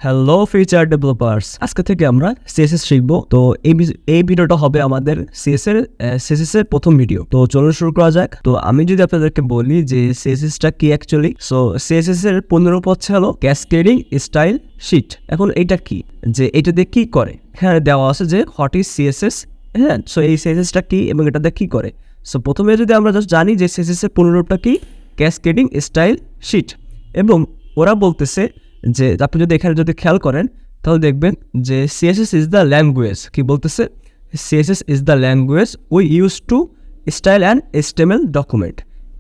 Hello feature developers, আজকে থেকে আমরা সিএসএস শিখবো। তো এই ভিডিওটা হবে আমাদের সিএসএস এর প্রথম ভিডিও। তো চলুন শুরু করা যাক। তো আমি যদি আপনাদেরকে বলি যে সিএসএসটা কি অ্যাকচুয়ালি, সো সিএসএস এর 15 হচ্ছে হলো ক্যাসকেডিং স্টাইল শিট। এখন এইটা কি, যে এটাতে কি করে, এখানে দেওয়া আছে যে হোয়াট ইজ সিএসএস। হ্যাঁ, সো এই সিএসএসটা কি এবং এটাতে কি করে। সো প্রথমে যদি আমরা জাস্ট জানি যে সিএসএস এর 15টা কি, ক্যাসকেডিং স্টাইল শিট, এবং ওরা বলতেছে যে আপনি যদি এখানে যদি খেয়াল করেন তাহলে দেখবেন যে সিএসএস ইজ দ্য ল্যাঙ্গুয়েজ। কি বলতেছে? CSS is the language we use to style and HTML document.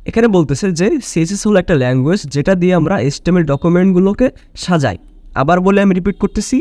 এখানে বলতেছে যে সিএসএস হলো একটা ল্যাঙ্গুয়েজ যেটা দিয়ে আমরা HTML ডকুমেন্টগুলোকে সাজাই। আবার বলে আমি রিপিট করতেছি,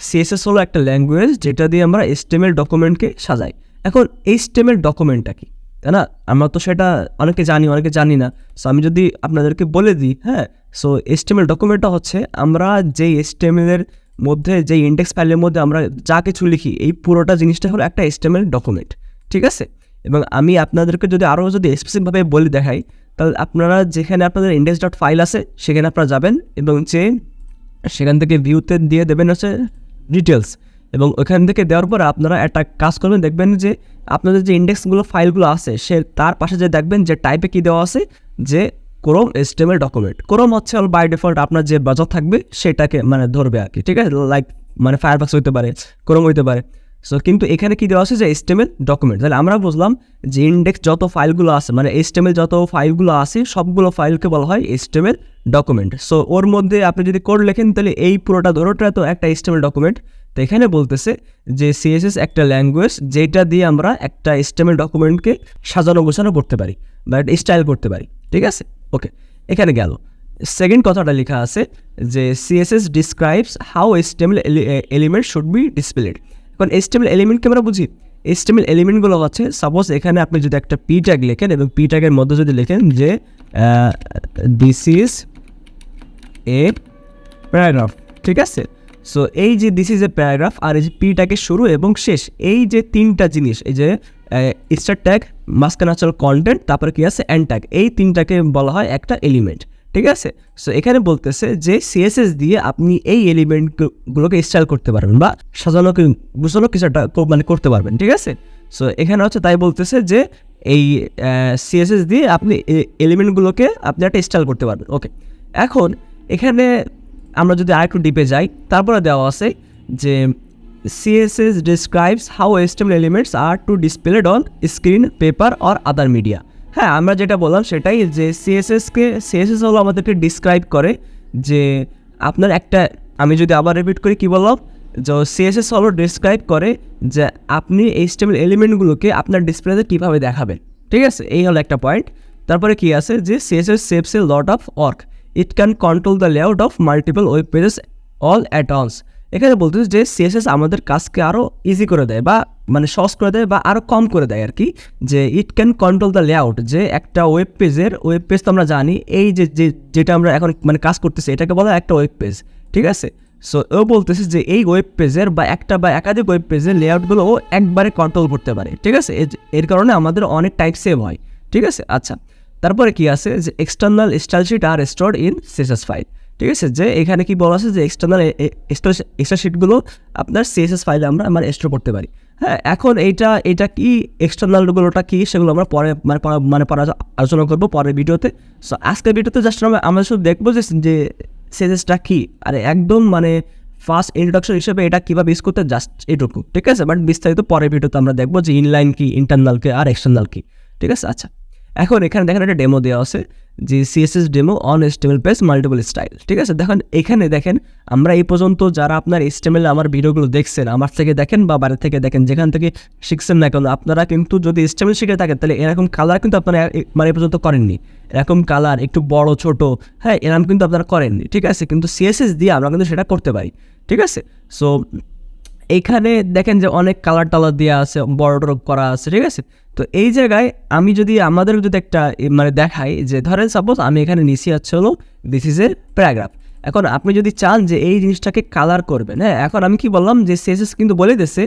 সিএসএস হলো একটা ল্যাঙ্গুয়েজ যেটা দিয়ে আমরা HTML ডকুমেন্টকে সাজাই। এখন HTML ডকুমেন্টটা কি, তাই না? আমরা তো সেটা অনেকে জানি, অনেকে জানি না। সো আমি যদি আপনাদেরকে বলে দিই, হ্যাঁ, সো HTML ডকুমেন্টটা হচ্ছে আমরা যেই HTML এর মধ্যে, যেই ইন্ডেক্স ফাইলের মধ্যে আমরা যা কিছু লিখি, এই পুরোটা জিনিসটা হলো একটা HTML ডকুমেন্ট, ঠিক আছে? এবং আমি আপনাদেরকে যদি আরও স্পেসিফিকভাবে বলে দেখাই, তাহলে আপনারা যেখানে আপনাদের index.file আছে সেখানে আপনারা যাবেন এবং সেখান থেকে ভিউতে দিয়ে দেবেন হচ্ছে ডিটেলস, এবং ওখান থেকে দেওয়ার পর আপনারা একটা কাজ করবেন, দেখবেন যে আপনাদের যে ইন্ডেক্সগুলো ফাইলগুলো আছে তার পাশে যে দেখবেন যে টাইপে কী দেওয়া আছে, যে ক্রোম HTML ডকুমেন্ট। ক্রোম হচ্ছে বাই ডিফল্ট আপনার যে ব্রাউজার থাকবে সেটাকে ধরবে আর কি, ঠিক আছে? লাইক ফায়ারফক্স হইতে পারে, ক্রোম হইতে পারে। সো কিন্তু এখানে কি দেওয়া আছে যে HTML ডকুমেন্ট। তাহলে আমরা বুঝলাম যে ইন্ডেক্স যত ফাইলগুলো আছে, HTML যত ফাইলগুলো আছে সবগুলো ফাইলকে বলা হয় HTML ডকুমেন্ট। সো ওর মধ্যে আপনি যদি কোড লেখেন তাহলে এই পুরোটা ধরোটা তো একটা HTML ডকুমেন্ট। তো এখানে বলতেছে যে সিএসএস একটা ল্যাঙ্গুয়েজ যেটা দিয়ে আমরা একটা HTML ডকুমেন্টকে সাজানো গোছানো করতে পারি বা স্টাইল করতে পারি, ঠিক আছে? ওকে, এখানে গেল। সেকেন্ড কথাটা লেখা আছে যে CSS describes how HTML element should be displayed. এখন HTML এলিমেন্টকে আমরা বুঝি, HTML এলিমেন্টগুলো হচ্ছে, সাপোজ এখানে আপনি যদি একটা পি ট্যাগ লেখেন এবং পি ট্যাগের মধ্যে যদি লেখেন যে দিস ইজ এ প্যারাগ্রাফ, ঠিক আছে? সো এই যে দিস ইজ এ প্যারাগ্রাফ, আর এই যে পি ট্যাগের শুরু এবং শেষ, এই যে তিনটা জিনিস, এই যে স্টার ট্যাগ, মাঝখানে আসলে কন্টেন্ট, তারপরে কি আছে এন্ড ট্যাগ, এই তিনটাকে বলা হয় একটা এলিমেন্ট, ঠিক আছে? সো এখানে বলতেছে যে সিএসএস দিয়ে আপনি এই এলিমেন্টগুলোকে স্টাইল করতে পারবেন বা সাজানো গুছানো কিছু একটা করতে পারবেন, ঠিক আছে? সো এখানে হচ্ছে তাই বলতেছে যে এই সিএসএস দিয়ে আপনি এলিমেন্টগুলোকে আপনি একটা স্টাইল করতে পারবেন। ওকে, এখন এখানে আমরা যদি আরেকটু ডিপে যাই, তারপরে দেওয়া আছে যে CSS describes how HTML elements are to displayed on screen, paper or other media. হ্যাঁ, আমরা যেটা বললাম সেটাই, যে সিএসএস হলো আমাদেরকে ডিসক্রাইব করে যে আপনার একটা, আমি যদি আবার রিপিট করি, কি বললাম, যে সিএসএস হলো ডিসক্রাইব করে যে আপনি HTML এলিমেন্টগুলোকে আপনার ডিসপ্লেতে কীভাবে দেখাবেন, ঠিক আছে? এই হলো একটা পয়েন্ট। তারপরে কি আছে যে CSS saves a lot of work, it can control the layout of multiple web pages all at once. এখানে বলতেছে যে সিএসএস আমাদের কাজকে আরও ইজি করে দেয় বা সহজ করে দেয় বা আরও কম করে দেয় আর কি, যে ইট ক্যান কন্ট্রোল দ্য লেআউট, যে একটা ওয়েব পেজ তো আমরা জানি, এই যেটা আমরা এখন কাজ করতেছি এটাকে বলা হয় একটা ওয়েব পেজ, ঠিক আছে? সো ও বলতেছে যে এই ওয়েব পেজের বা একটা বা একাধিক ওয়েব পেজের লেআউটগুলো ও একবারে কন্ট্রোল করতে পারে, ঠিক আছে? এর কারণে আমাদের অনেক টাইম সেভ হয়, ঠিক আছে? আচ্ছা, তারপরে কি আছে যে external style sheet are stored in CSS file, ঠিক আছে? যে এখানে কি বলা আছে যে এক্সটার্নাল স্টাইল শিটগুলো আপনার সিএসএস ফাইলে আমরা স্টোর করতে পারি। হ্যাঁ, এখন এইটা কি, এক্সটার্নালগুলোটা কি, সেগুলো আমরা পরে পরে আলোচনা করবো পরের ভিডিওতে। সো আজকের ভিডিওতে জাস্ট আমরা শুধু দেখবো যে সিএসএসটা কি, আর একদম ফার্স্ট ইন্ট্রোডাকশন হিসেবে এটা কীভাবে ইউজ করতে, জাস্ট এটুকু, ঠিক আছে? বাট বিস্তারিত পরের ভিডিওতে আমরা দেখবো যে ইনলাইন কি, ইন্টারনাল কি আর এক্সটার্নাল কি, ঠিক আছে? আচ্ছা, এখন এখানে দেখেন একটা ডেমো দেওয়া আছে যে CSS demo on HTML page multiple style, ঠিক আছে? এখানে দেখেন আমরা এই পর্যন্ত যারা আপনার HTML আমার ভিডিওগুলো দেখছেন, আমার থেকে দেখেন বা বাইরে থেকে দেখেন, যেখান থেকে শিখছেন না কেন, আপনারা কিন্তু যদি HTML শিখে থাকেন তাহলে এরকম কালার কিন্তু আপনারা এই পর্যন্ত করেননি, এরকম কালার একটু বড় ছোট, হ্যাঁ, এরকম কিন্তু আপনারা করেননি, ঠিক আছে? কিন্তু সিএসএস দিয়ে আমরা কিন্তু সেটা করতে পারি, ঠিক আছে? সো এইখানে দেখেন যে অনেক কালার টালার দেওয়া আছে, বড় করা আছে, ঠিক আছে? তো এই জায়গায় আমি যদি আমাদের যদি একটা দেখাই, যে ধরেন সাপোজ আমি এখানে নিচে আছে হলো দিস ইজ এ প্যারাগ্রাফ। এখন আপনি যদি চান যে এই জিনিসটাকে কালার করবেন, হ্যাঁ, এখন আমি কি বললাম যে সিএসএস কিন্তু বলে দিয়েছে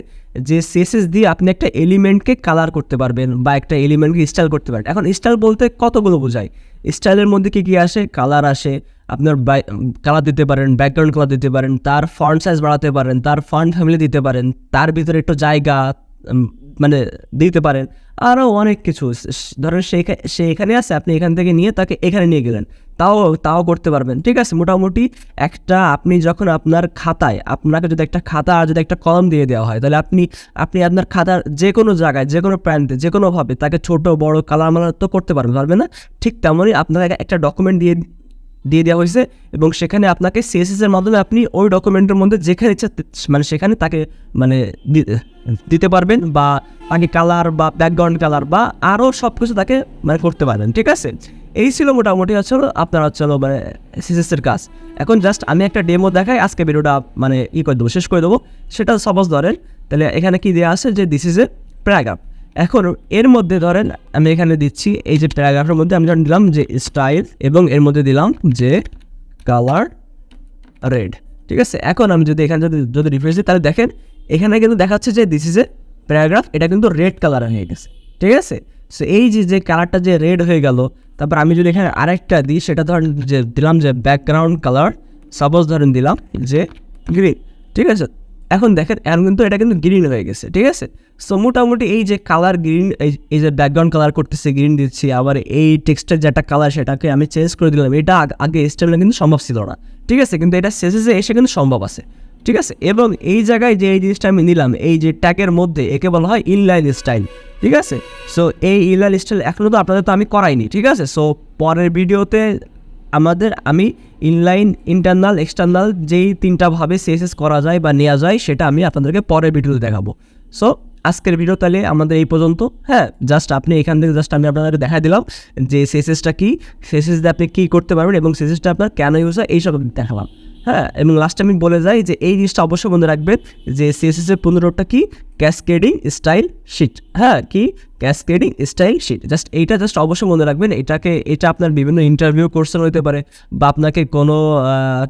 যে সিএসএস দিয়ে আপনি একটা এলিমেন্টকে কালার করতে পারবেন বা একটা এলিমেন্টকে স্টাইল করতে পারেন। এখন স্টাইল বলতে কতগুলো বোঝায়, স্টাইলের মধ্যে কী কী আসে, কালার আসে, আপনার কালার দিতে পারেন, ব্যাকগ্রাউন্ড কালার দিতে পারেন, তার ফন্ট সাইজ বাড়াতে পারেন, তার ফন্ট ফ্যামিলি দিতে পারেন, তার ভিতরে একটু জায়গা মানে দিতে পারেন, আরও অনেক কিছু। ধরেন সে এখানে আছে, আপনি এখান থেকে নিয়ে তাকে এখানে নিয়ে গেলেন, তাও করতে পারবেন। ঠিক আছে, মোটামুটি একটা আপনি যখন আপনার খাতায় আপনাকে যদি একটা খাতা আর যদি একটা কলম দিয়ে দেওয়া হয়, তাহলে আপনি আপনার খাতার যে কোনো জায়গায়, যে কোনো প্রান্তে, যে কোনোভাবে তাকে ছোট বড় কালার মালার তো করতে পারবে না। ঠিক তেমনই আপনাকে একটা ডকুমেন্ট দিয়ে দেওয়া হয়েছে এবং সেখানে আপনাকে CSS এর মাধ্যমে আপনি ওই ডকুমেন্টের মধ্যে যেখানে ইচ্ছা মানে সেখানে তাকে মানে দিতে পারবেন, বা তাকে কালার বা ব্যাকগ্রাউন্ড কালার বা আরও সব কিছু তাকে মানে করতে পারবেন। ঠিক আছে, এই ছিল মোটামুটি আপনার মানে CSS এর কাজ। এখন জাস্ট আমি একটা ডেমো দেখাই, আজকে ভিডিওটা মানে করে দেবো, শেষ করে দেবো। সেটা সাপোজ ধরেন, তাহলে এখানে কি দেওয়া আছে যে দিস ইজ এ প্যারাগ্রাফ। এখন এর মধ্যে ধরেন আমি এখানে দিচ্ছি এই যে প্যারাগ্রাফের মধ্যে আমি যখন দিলাম যে স্টাইল এবং এর মধ্যে দিলাম যে কালার রেড। ঠিক আছে, এখন আমি যদি এখানে যদি রিফ্রেশ দিই, তাহলে দেখেন এখানে কিন্তু দেখাচ্ছে যে দিস ইজ এ প্যারাগ্রাফ, এটা কিন্তু রেড কালার হয়ে গেছে। ঠিক আছে, সো এই যে কালারটা যে রেড হয়ে গেল, তারপর আমি যদি এখানে আরেকটা দিই, সেটা ধরেন যে দিলাম যে ব্যাকগ্রাউন্ড কালার, সাপোজ ধরেন দিলাম যে গ্রিন। ঠিক আছে, এখন দেখেন এখন কিন্তু এটা কিন্তু গ্রিন হয়ে গেছে। ঠিক আছে, সো মোটামুটি এই যে কালার গ্রিন, এই যে ব্যাকগ্রাউন্ড কালার করতেছে গ্রিন দিচ্ছি, আবার এই টেক্সটের যেটা কালার সেটাকে আমি চেঞ্জ করে দিলাম, এটা আগে স্টাইলে কিন্তু সম্ভব ছিল না। ঠিক আছে, কিন্তু এটা CSS এসে কিন্তু সম্ভব আছে। ঠিক আছে, এবং এই জায়গায় যে এই জিনিসটা আমি নিলাম, এই যে ট্যাগের মধ্যে, একে বলা হয় ইনলাইন স্টাইল। ঠিক আছে, সো এই ইনলাইন স্টাইল এখনও তো আপনাদের তো আমি করাইনি। ঠিক আছে, সো পরের ভিডিওতে আমি ইনলাইন, ইন্টারনাল, এক্সটার্নাল যেই তিনটাভাবে CSS করা যায় বা নেওয়া যায়, সেটা আমি আপনাদেরকে পরের ভিডিওতে দেখাবো। সো আজকের ভিডিও তাহলে আমাদের এই পর্যন্ত। হ্যাঁ, জাস্ট আপনি এখান থেকে জাস্ট আমি আপনাদেরকে দেখা দিলাম যে CSSটা কী, CSS দিয়ে আপনি কী করতে পারবেন এবং CSSটা আপনার কেন ইউজ হয়, এইসব দেখালাম। হ্যাঁ, এবং লাস্টে আমি বলে যাই যে এই জিনিসটা অবশ্যই মনে রাখবেন যে CSS এর পুনরুক্তটা কি, ক্যাসকেডিং স্টাইল শিট। হ্যাঁ, কি ক্যাসকেডিং স্টাইল শিট, এইটা অবশ্যই মনে রাখবেন। এটা আপনার বিভিন্ন ইন্টারভিউ কোর্সের হতে পারে, বা আপনাকে কোনো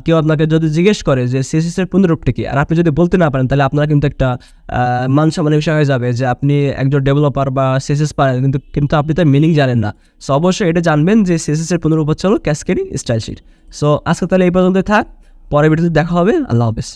কেউ আপনাকে যদি জিজ্ঞেস করে যে CSS এর পুনরুক্তটা কি, আর আপনি যদি বলতে না পারেন, তাহলে আপনার কিন্তু একটা মান সম্মানের বিষয় হয়ে যাবে যে আপনি একজন ডেভেলপার বা CSS পারেন, কিন্তু আপনি তার মিনিং জানেন না। সো অবশ্যই এটা জানবেন যে CSS এর পুনরুক্ত হলো ক্যাসকেডিং স্টাইল শিট। সো আজকে তাহলে এই পর্যন্ত থাক, পরের ভিডিওতে দেখা হবে। আল্লাহ হাফেজ।